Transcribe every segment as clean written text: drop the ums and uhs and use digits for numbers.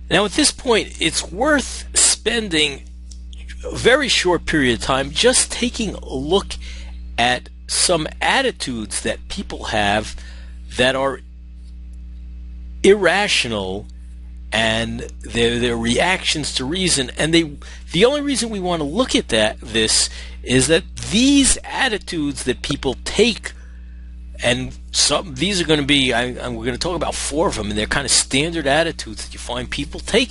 Now, at this point, it's worth spending a very short period of time just taking a look at some attitudes that people have that are irrational, and their reactions to reason. And the only reason we want to look at this is that these attitudes that people take, and these are going to be, we're going to talk about 4 of them, and they're kind of standard attitudes that you find people take,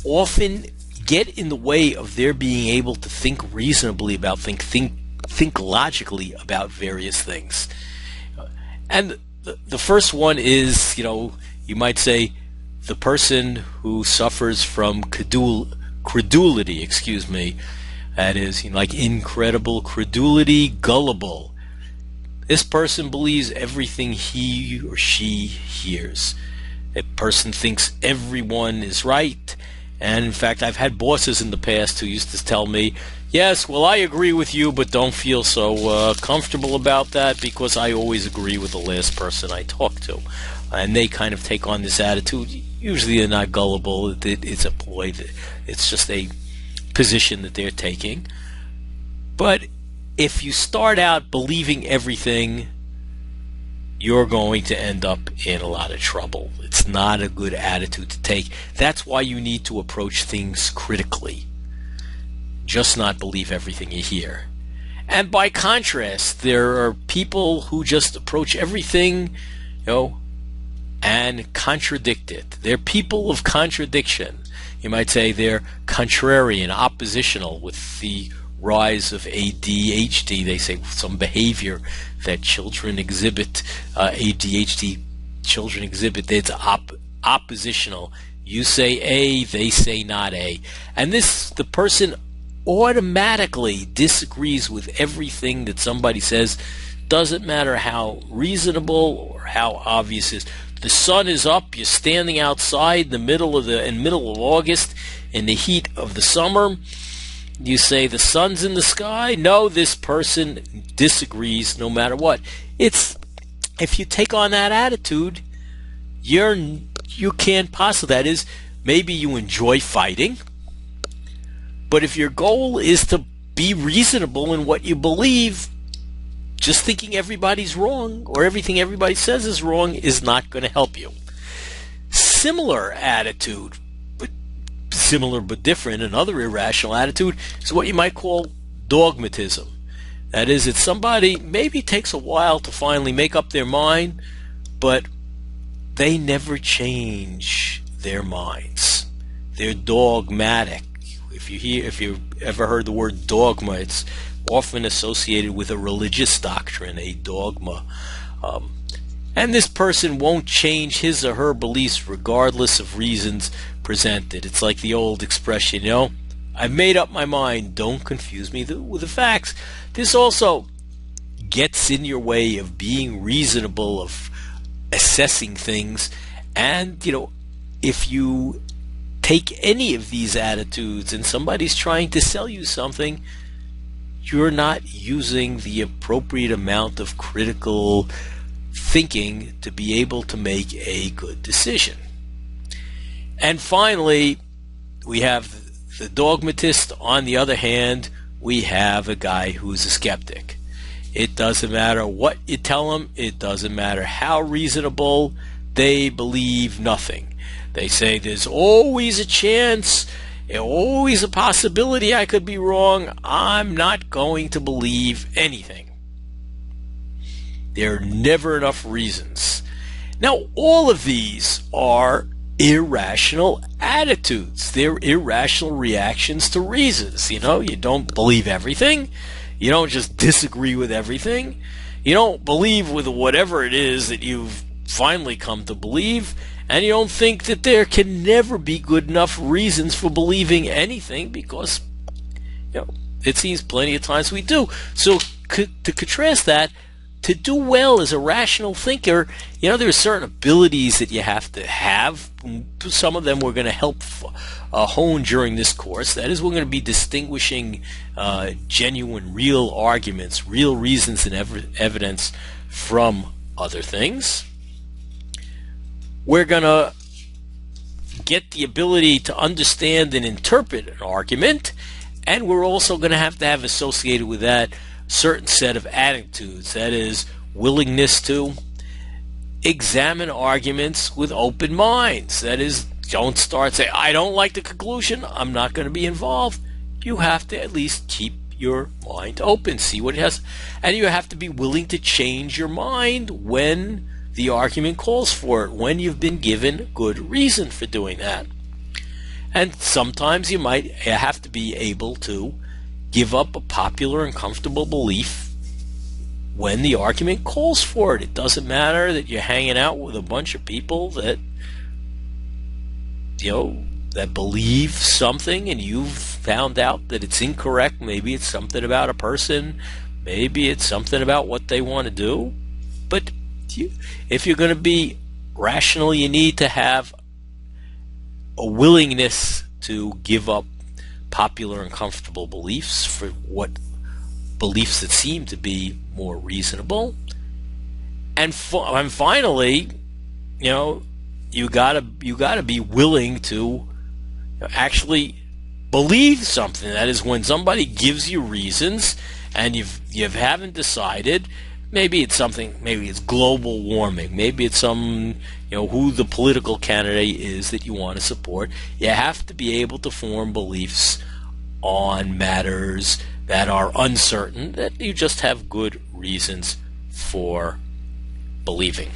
often get in the way of their being able to think reasonably about think logically about various things. And the first one is, you might say, the person who suffers from credulity, that is, like incredible credulity, gullible. This person believes everything he or she hears. A person thinks everyone is right. And in fact, I've had bosses in the past who used to tell me, yes, well, I agree with you, but don't feel so comfortable about that because I always agree with the last person I talk to. And they kind of take on this attitude. Usually they're not gullible. It's a ploy. It's just a position that they're taking. But if you start out believing everything, you're going to end up in a lot of trouble. It's not a good attitude to take. That's why you need to approach things critically. Just not believe everything you hear. And by contrast, there are people who just approach everything, and contradict it. They're people of contradiction. You might say they're contrarian, oppositional. With the rise of ADHD, they say some behavior that children exhibit, ADHD children exhibit, it's oppositional. You say A, they say not A. And the person automatically disagrees with everything that somebody says. Doesn't matter how reasonable or how obvious it is. The sun is up, you're standing outside in the middle of August in the heat of the summer. You say the sun's in the sky. No, this person disagrees no matter what. If you take on that attitude, you can't possibly. That is, maybe you enjoy fighting, but if your goal is to be reasonable in what you believe, just thinking everybody's wrong or everything everybody says is wrong is not going to help you. Similar attitude, similar but different, another irrational attitude is what you might call dogmatism. That is, it's somebody maybe takes a while to finally make up their mind, but they never change their minds. They're dogmatic. If you've ever heard the word dogma, it's often associated with a religious doctrine, a dogma. And this person won't change his or her beliefs regardless of reasons presented. It's like the old expression, I've made up my mind, don't confuse me with the facts. This also gets in your way of being reasonable, of assessing things. And, if you take any of these attitudes and somebody's trying to sell you something, you're not using the appropriate amount of critical thinking to be able to make a good decision. And finally, we have the dogmatist. On the other hand, we have a guy who's a skeptic. It doesn't matter what you tell them. It doesn't matter how reasonable. They believe nothing. They say there's always a chance, always a possibility I could be wrong. I'm not going to believe anything. There are never enough reasons. Now, all of these are irrational attitudes. They're irrational reactions to reasons. You don't believe everything. You don't just disagree with everything. You don't believe with whatever it is that you've finally come to believe. And you don't think that there can never be good enough reasons for believing anything because, it seems plenty of times we do. So to contrast that, to do well as a rational thinker, there are certain abilities that you have to have. Some of them we're going to help hone during this course. That is, we're going to be distinguishing genuine, real arguments, real reasons and evidence from other things. We're going to get the ability to understand and interpret an argument, and we're also going to have associated with that a certain set of attitudes. That is, willingness to examine arguments with open minds. That is, don't start saying, I don't like the conclusion, I'm not going to be involved. You have to at least keep your mind open, see what it has, and you have to be willing to change your mind when the argument calls for it, when you've been given good reason for doing that. And sometimes you might have to be able to give up a popular and comfortable belief when the argument calls for it. It doesn't matter that you're hanging out with a bunch of people that that believe something and you've found out that it's incorrect. Maybe it's something about a person, maybe it's something about what they want to do. But if you're going to be rational, you need to have a willingness to give up popular and comfortable beliefs for what beliefs that seem to be more reasonable. And finally, you gotta be willing to actually believe something. That is, when somebody gives you reasons and you haven't decided, maybe it's something, maybe it's global warming, maybe it's some who the political candidate is that you want to support. You have to be able to form beliefs on matters that are uncertain, that you just have good reasons for believing.